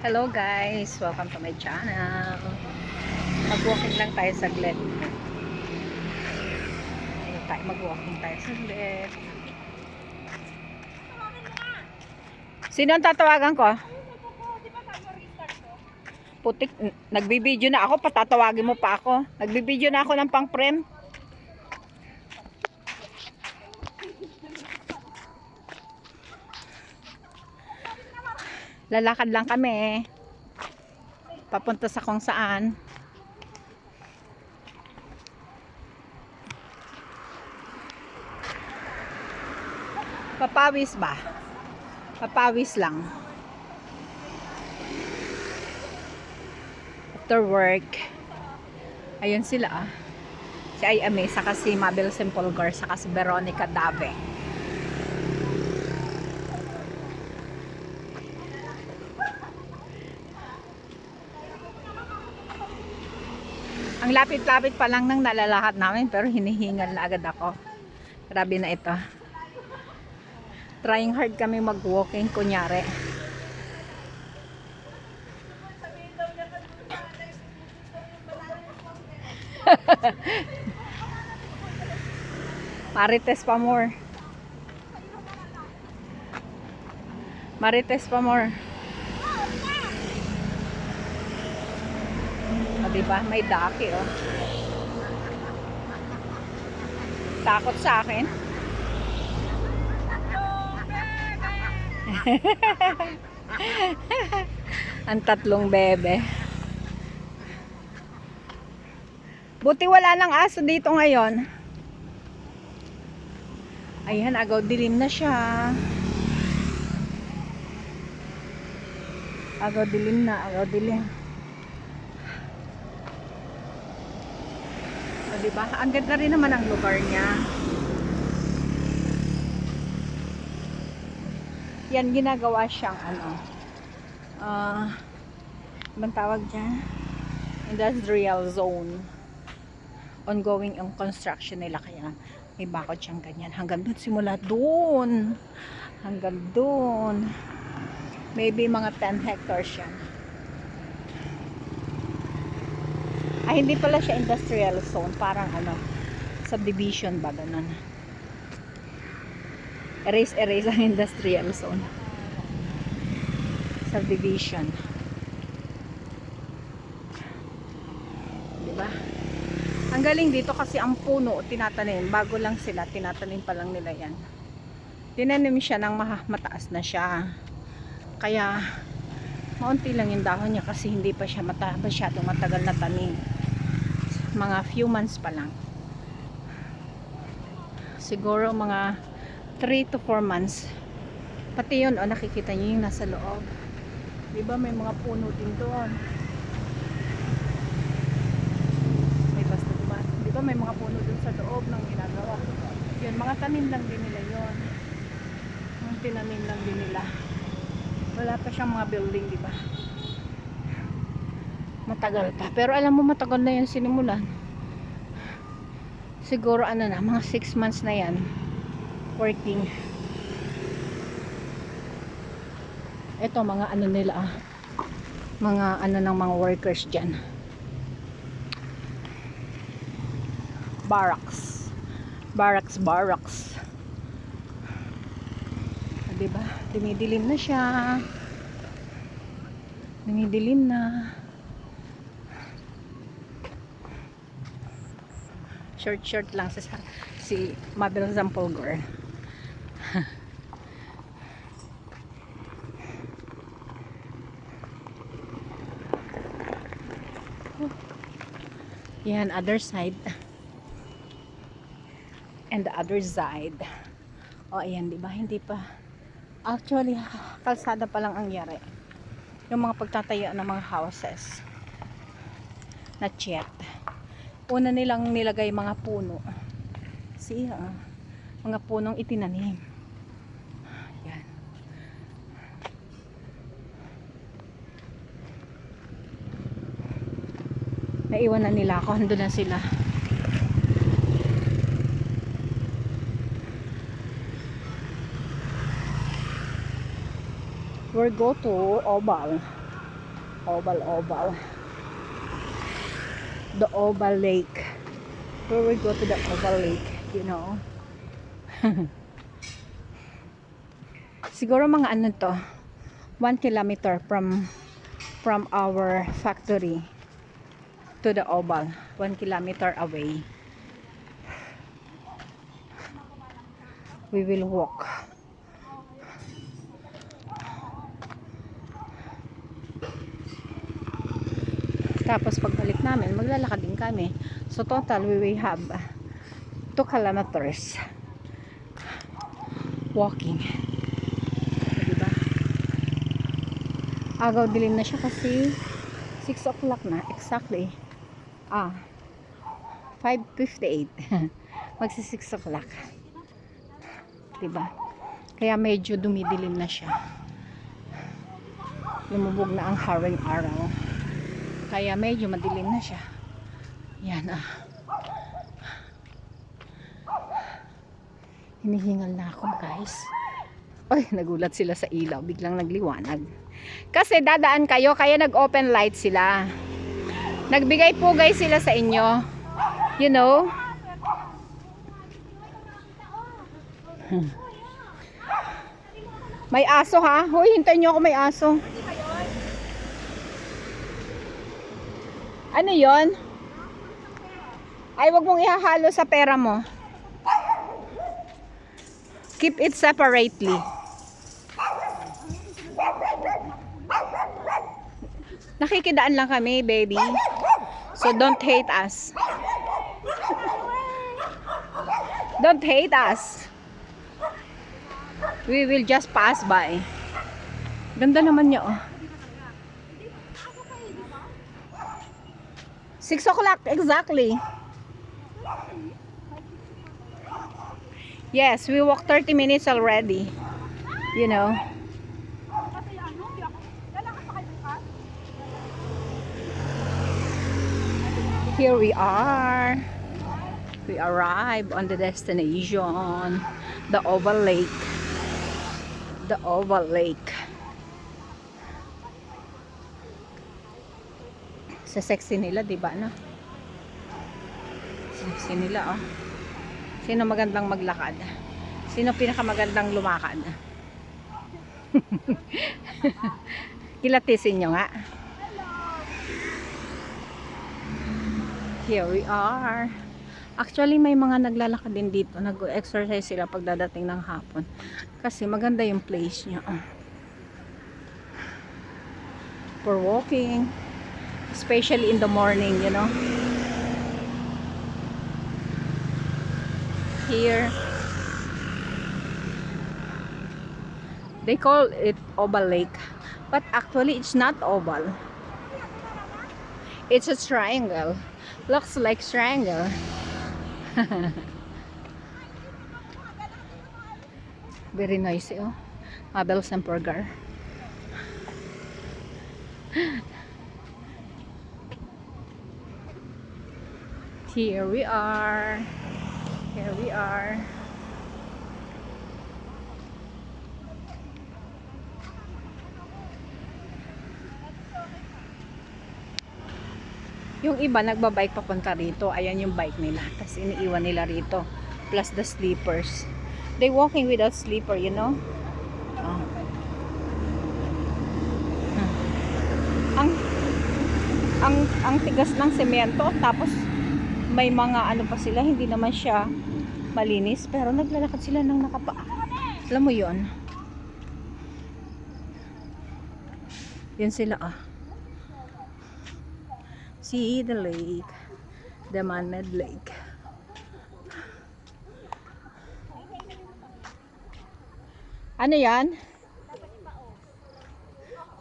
Hello guys, welcome to my channel. Mag-walking lang tayo saglit. Mag-walking tayo saglit. Sino ang tatawagan ko? Putik, nagbibideo na ako, patatawagin mo pa ako. Nagbibideo na ako ng pang-frame. Lalakad lang kami. Papunta sa kung saan. Papawis ba? Papawis lang. After work. Ayun sila ah. Si Ayame, saka si Mabel Simpolgar, saka si Veronica Dave. Ang lapit-lapit pa lang ng nalalakad namin, pero hinihingal na agad ako. Grabe na ito. Trying hard kami mag-walking, kunyari. Marites pa more. Marites pa more. O, diba? May daki, oh. Takot sa akin. Ang tatlong bebe. Buti wala nang aso dito ngayon. Ayan, agaw dilim na siya. Agaw dilim na, agaw dilim. O, diba? Ang ganda rin naman ang lugar niya. Yan, ginagawa siyang ano. Ibang tawag dyan? Industrial zone. Ongoing ang construction nila, kaya may bakod siyang ganyan. Hanggang doon, simula doon. Hanggang doon. Maybe mga 10 hectares yan. Ay, hindi pala siya industrial zone. Parang ano, subdivision ba, ganun. Erase ang industrial zone. Subdivision. Diba? Ang galing dito kasi ang puno tinatanim. Bago lang sila, tinatanim pa lang nila yan. Tinanim siya ng mataas na siya. Kaya, maunti lang yung dahon niya kasi hindi pa siya masyadong matagal na tanim. Mga few months pa lang. Siguro mga 3 to 4 months. Pati yun, oh, nakikita niyo yung nasa loob. Diba may mga puno din doon. May basta diba? Diba may mga puno doon sa loob ng ginagawa. Yun, mga tanim lang din nila yun. Mga tinanim lang din nila. Wala pa siyang mga building, diba? Matagal pa. Pero alam mo, matagal na yan sinimulan. Siguro ano na, mga 6 months na yan. Working. Ito mga ano nila ah. Mga ano ng mga workers dyan. Barracks. Barracks. Diba? Dumidilim na siya. Dumidilim na. Short lang si Mabel Simpolgar. Yan, other side. And the other side. O, ayan, diba? Hindi pa. Actually, kalsada pa lang ang yari. Yung mga pagtatayo ng mga houses. Not yet. Una nilang nilagay mga puno. See, mga punong itinanim. Yan. Naiwan na nila ako. Andun na sila. We'll go to Oval. Oval. The Oval Lake. Where we go to the Oval Lake, you know. Siguro mga ano to, 1 kilometer from our factory to the Oval. 1 kilometer away. We will walk. Tapos pagbalik namin, maglalakad din kami. So total, we will have 2 kilometers walking. Diba? Agaw dilim na siya kasi 6 o'clock na. Exactly. 5:58. Magsi 6 o'clock. Diba? Kaya medyo dumidilim na siya. Lumubog na ang haring araw. Kaya medyo madilim na siya. Yan Hinihingal na ako, guys. Ay, nagulat sila sa ilaw. Biglang nagliwanag. Kasi dadaan kayo, kaya nag-open light sila. Nagbigay pugay sila sa inyo. You know? May aso ha? Hoy, hintayin nyo ako, may aso. Ano yon? Ay, wag mong ihahalo sa pera mo. Keep it separately. Nakikidaan lang kami, baby. So don't hate us. Don't hate us. We will just pass by. Ganda naman niya, oh. 6 o'clock, exactly. Yes, we walked 30 minutes already. You know. Here we are. We arrived on the destination. The Oval Lake. The Oval Lake. Sa sexy nila, di ba, no? Sexy nila, oh. Sino magandang maglakad? Sino pinakamagandang lumakad? Kilatisin nyo nga. Here we are. Actually, may mga naglalakad din dito. Nag-exercise sila pagdadating ng hapon. Kasi maganda yung place nyo. For walking. Especially in the morning, you know. Here. They call it Oval Lake. But actually, it's not oval. It's a triangle. Looks like triangle. Very noisy, oh. Mabels and burger. Here we are. Here we are. Yung iba nagbabike papunta rito. Ayan yung bike nila. Tapos iniiwan nila rito. Plus the sleepers. They walking without sleeper, you know. Oh. Ang tigas ng semento. Tapos may mga ano pa sila. Hindi naman siya malinis. Pero naglalakad sila ng nakapaa. Alam mo yun? Yan sila, ah. See the lake, the man-made lake. Ano yan?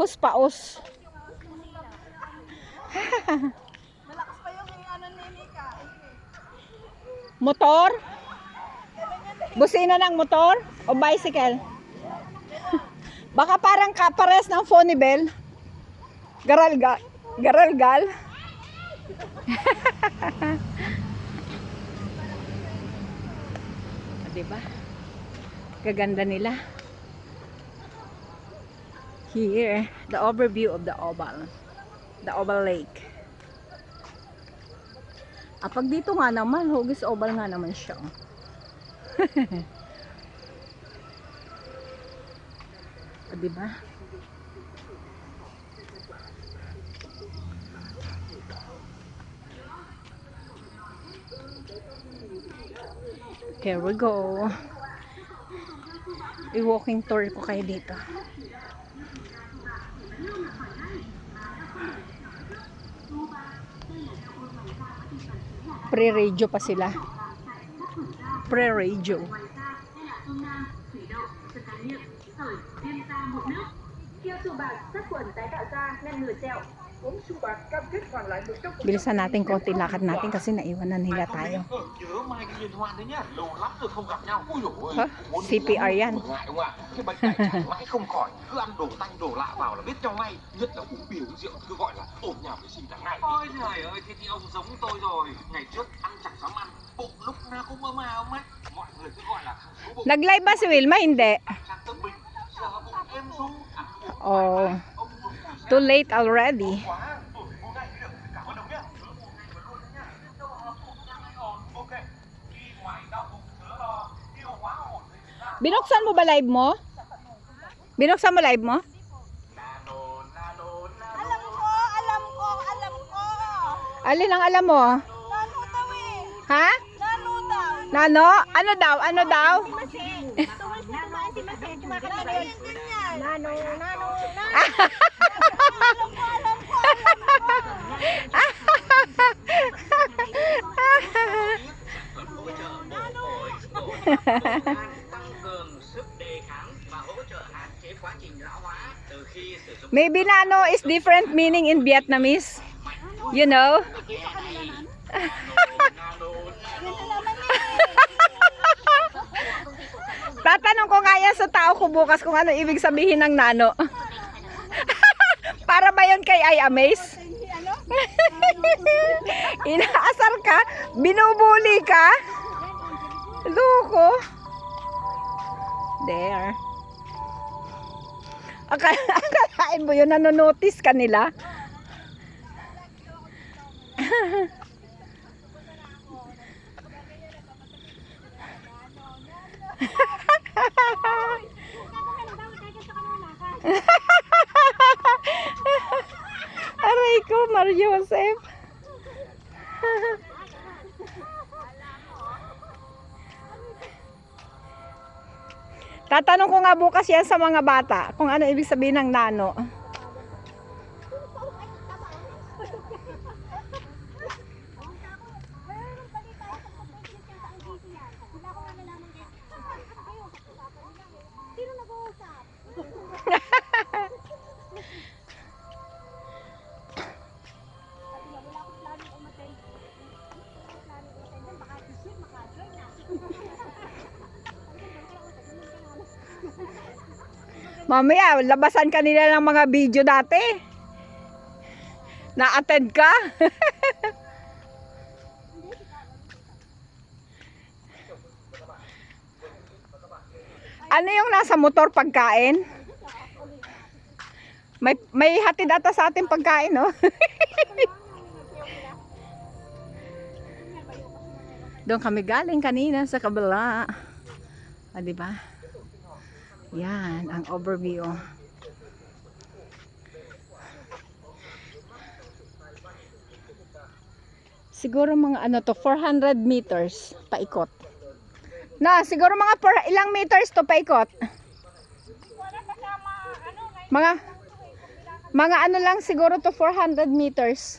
Who's paos? Malakas pa yung ano ni Nika. Motor? Busina ng motor? O bicycle? Baka parang kapares ng phone bell. Garalgal. Diba? Gaganda nila. Here, the overview of the Oval. The Oval Lake. Pag dito nga naman, Hugis Oval nga naman siya. Diba? Here we go. I-walking tour ko kayo dito. Pre-radio pa sila. Pre-radio. Bilisan natin konti lakad natin kasi naiwanan nila tayo. Huh? CPR yan. Ôi trời ơi, thế thì ông giống tôi rồi. Ngày trước ăn chẳng dám ăn, bụng lúc nào cũng mơ màng mắt. Mọi người cứ gọi là Nag-live ba si Wilma? Hindi. Trang Tâm Bình. Giờ bụng em ru, ăn bụng Oh, too late already. quá. Hôm nay được, cảm ơn đồng nhá. Ok. Đi ngoài đau bụng chớ lo, yêu quá ổn. Binuksan mo ba live mo? Binuksan mo live mo? Nano, nano, nano. Alam ko, alam ko, alam ko. Alin ang alam mo? Nano daw eh. Ha? Nano daw. Nano? Ano daw? Ano daw? Nano, nano, nano. Tăng cường sức đề kháng và hỗ trợ hạn chế quá trình lão hóa từ khi sử dụng. Maybe nano is different meaning in Vietnamese. You know? Tatanong ko nga yan sa tao ko bukas kung ano ibig sabihin ng nano. Para ba yun kay I Amaze? Inaasar ka? Binubuli ka? Loko. There. Akalain mo yun, nanonotice ka nila? Aray ko, Mario Joseph. Tatanong ko nga bukas yan sa mga bata kung ano ibig sabihin ng nano. Mamaya, labasan ka nila ng mga video dati. Na-attend ka. Ano yung nasa motor pagkain? May hatid ata sa ating pagkain, no? Doon kami galing kanina sa kabila. Ah, di ba? Yan ang overview. Siguro mga ano to, 400 meters paikot. Na, siguro mga ilang meters to paikot? Mga ano lang siguro to, 400 meters.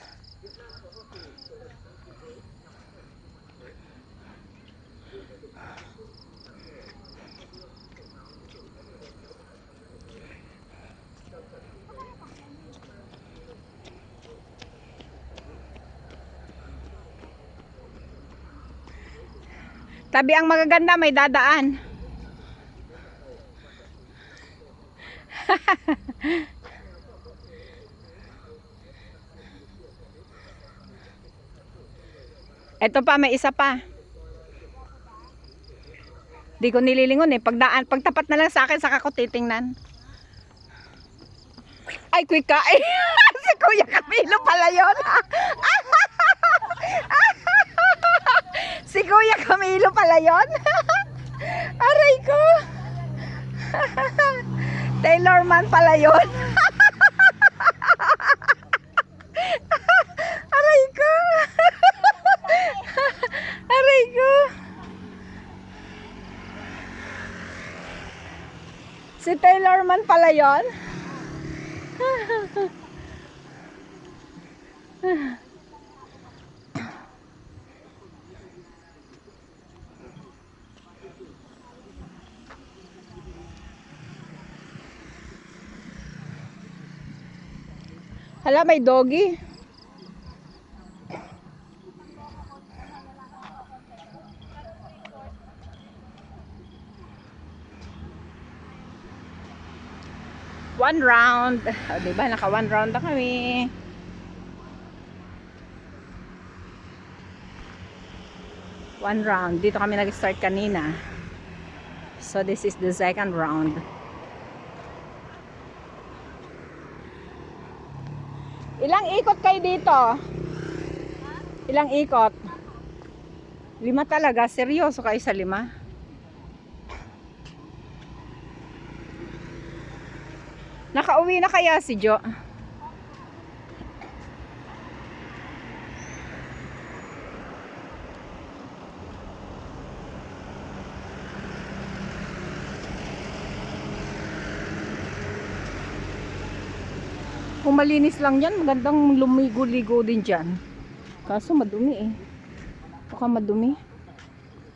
Tabi ang magaganda, may dadaan. Ito pa, may isa pa. Di ko nililingon eh. Pagtapat na lang sa akin, saka ko titingnan. Ay, quick ka. Ay, si Kuya Camilo pala yun. Si Kuya Camilo pala yun. Aray ko. Taylor man pala yun. Aray ko. Aray ko. Si Taylor man pala yun. Hala, may doggy. One round. O, diba? Naka one round na kami. One round. Dito kami nag-start kanina. So, this is the second round. Ilang ikot kayo dito? Ilang ikot? 5 talaga. Seryoso kayo sa 5? Nakauwi na kaya si Jo? Kung malinis lang yan, magandang lumigo-ligo din dyan. Kaso madumi eh. Baka madumi.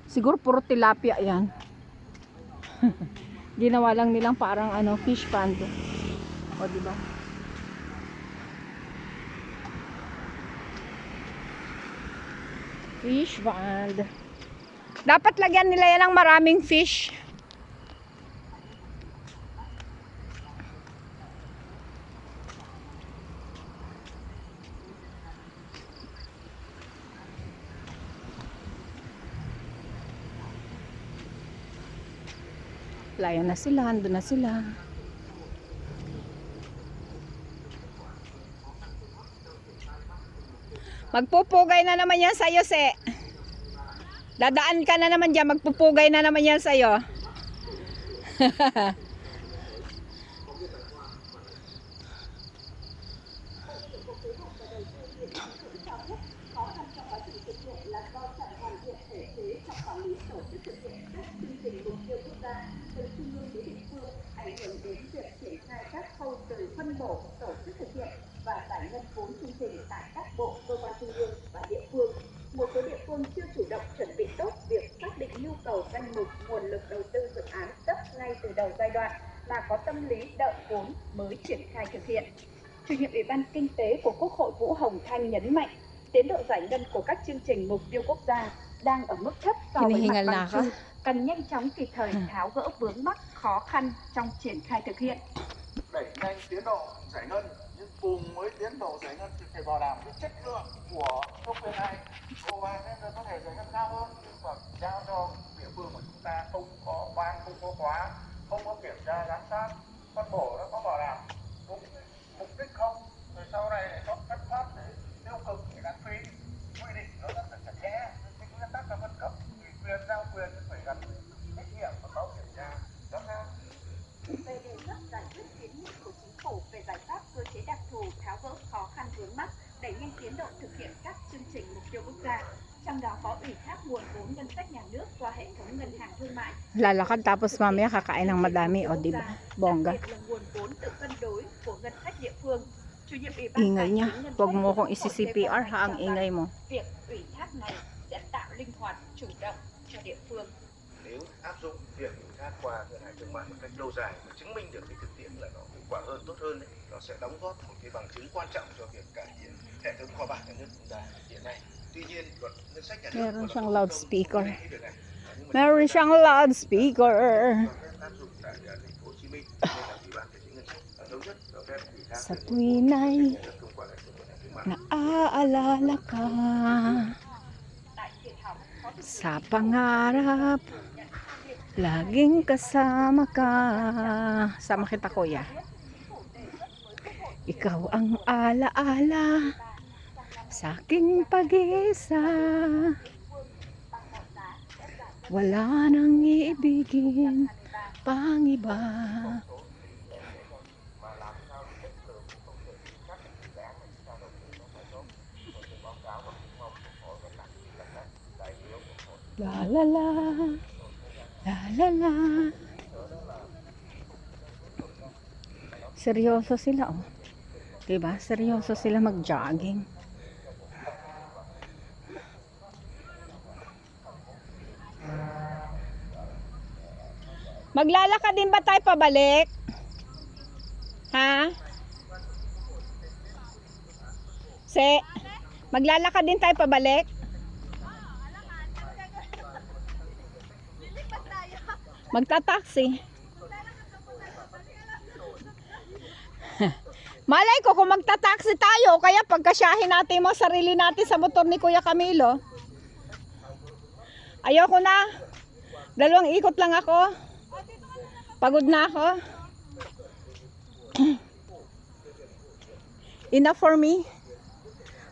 Siguro puro tilapia yan. Ginawa lang nilang parang ano, fish pond. O, diba? Fish pond. Dapat lagyan nila yan ng maraming fish. Layo na sila, andun na sila. Magpupugay na naman yan sa'yo, Se. Dadaan ka na naman dyan, magpupugay na naman yan sa'yo. phân bổ tổ chức thực hiện và giải ngân vốn chương trình tại các bộ, cơ quan trung ương và địa phương. Một số địa phương chưa chủ động chuẩn bị tốt việc xác định nhu cầu danh mục nguồn lực đầu tư dự án cấp ngay từ đầu giai đoạn mà có tâm lý đợi vốn mới triển khai thực hiện. Chủ nhiệm Ủy ban Kinh tế của Quốc hội Vũ Hồng Thanh nhấn mạnh tiến độ giải ngân của các chương trình mục tiêu quốc gia đang ở mức thấp so với mặt bằng chung, cần nhanh chóng kịp thời tháo gỡ vướng mắc khó khăn trong triển khai thực hiện. Đẩy nhanh tiến độ giải ngân, nhưng cùng với tiến độ giải ngân thì phải bảo đảm cái chất lượng của công việc này. Bộ và nên là có thể giải ngân cao hơn, nhưng mà giao cho địa phương của chúng ta không có ban, không có khóa, không có kiểm tra giám sát, phân bổ nó có bảo đảm đúng mục đích không, rồi sau này lại có thất thoát để tiêu cực để lãng phí. Quy định nó rất là chặt chẽ, cái nguyên tắc là phân cấp ủy quyền giao quyền phải gắn trách nhiệm và có kiểm tra giám sát. Về đề xuất giải quyết kiến nghị của chính phủ về giải pháp cơ chế đặc thù tháo gỡ khó khăn vướng mắc, đẩy nhanh tiến độ thực hiện các chương trình mục tiêu quốc gia, trong đó có ủy thác nguồn vốn ngân sách nhà nước qua hệ thống ngân hàng thương mại. Lalakad tapos mamaya kakain ng madami, o diba? Bongga. Đặc biệt là nguồn vốn tự cân đối của ngân sách địa phương. Chủ nhiệm Ủy ban Ingay Tài niya. chính Ngân Huwag sách mo kong Bộ isi-CPR ha, ang ingay mo. Việc ủy thác này sẽ tạo linh hoạt, chủ động cho địa phương. Nếu áp dụng việc ủy thác qua ngân hàng thương mại một cách lâu dài và chứng minh được cái thực tiễn là nó hiệu quả hơn, tốt hơn đấy, nó sẽ đóng góp một cái bằng chứng quan trọng cho việc cải thiện hệ thống kho bạc nhà nước chúng ta hiện nay. Tuy nhiên, luật ngân sách nhà nước Meron siyang loudspeaker. Meron Meron siyang loudspeaker. áp dụng tại thành phố Hồ Chí Minh nên là Ủy ban Tài chính Ngân sách thống nhất cho phép ủy thác Sa tuwin ay thông qua hệ thống ngân hàng thương mại. naaalala ka sa pangarap, laging kasama ka. Sama kita, kuya. Ikaw ang alaala sa aking pag-iisa. Wala nang iibigin pang iba. La la la, la la la. Seryoso sila, oh. Diba? Seryoso sila mag-jogging. Maglalakad din ba tayo pabalik? Ha? Maglalakad din tayo pabalik? Magta-taxi. Malay ko kung magta-taxi tayo, kaya pagkasyahin natin mo sarili natin sa motor ni Kuya Camilo. Ayoko na. 2 ikot lang ako. Pagod na ako. Enough for me.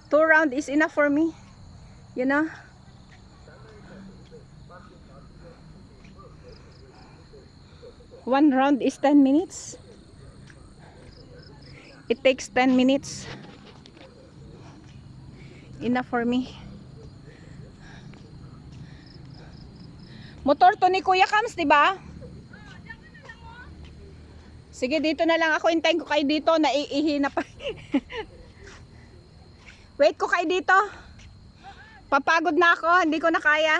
2 round is enough for me. You know? One round is 10 minutes. It takes 10 minutes. Enough for me. Motor to ni Kuya Kams, di ba? Sige, dito na lang ako. Hintayin ko kayo dito. Naiihi na pa. Wait ko kayo dito. Papagod na ako. Hindi ko na kaya.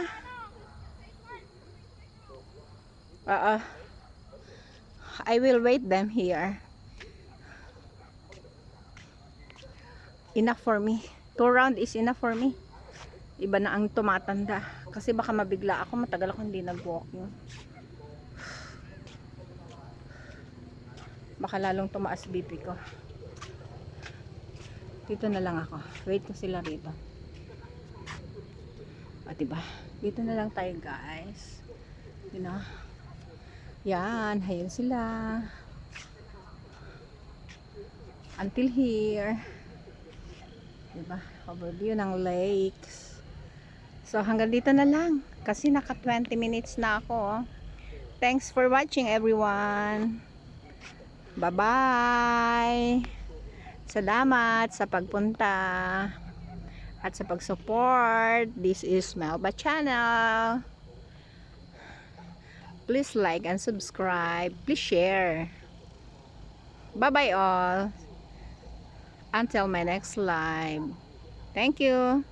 I will wait them here. Enough for me. 2 round is enough for me. Iba na ang tumatanda. Kasi baka mabigla ako. Matagal ako hindi nag-walking. Baka lalong tumaas BP ko. Dito na lang ako. Wait ko sila rito. O, diba? Dito na lang tayo, guys. You know? Yan. Hayun sila. Until here. Diba? Overview ng lakes. So, hanggang dito na lang. Kasi naka 20 minutes na ako. Thanks for watching, everyone. Bye-bye. Salamat sa pagpunta at sa pag-support. This is Melba Channel. Please like and subscribe. Please share. Bye-bye all. Until my next live. Thank you.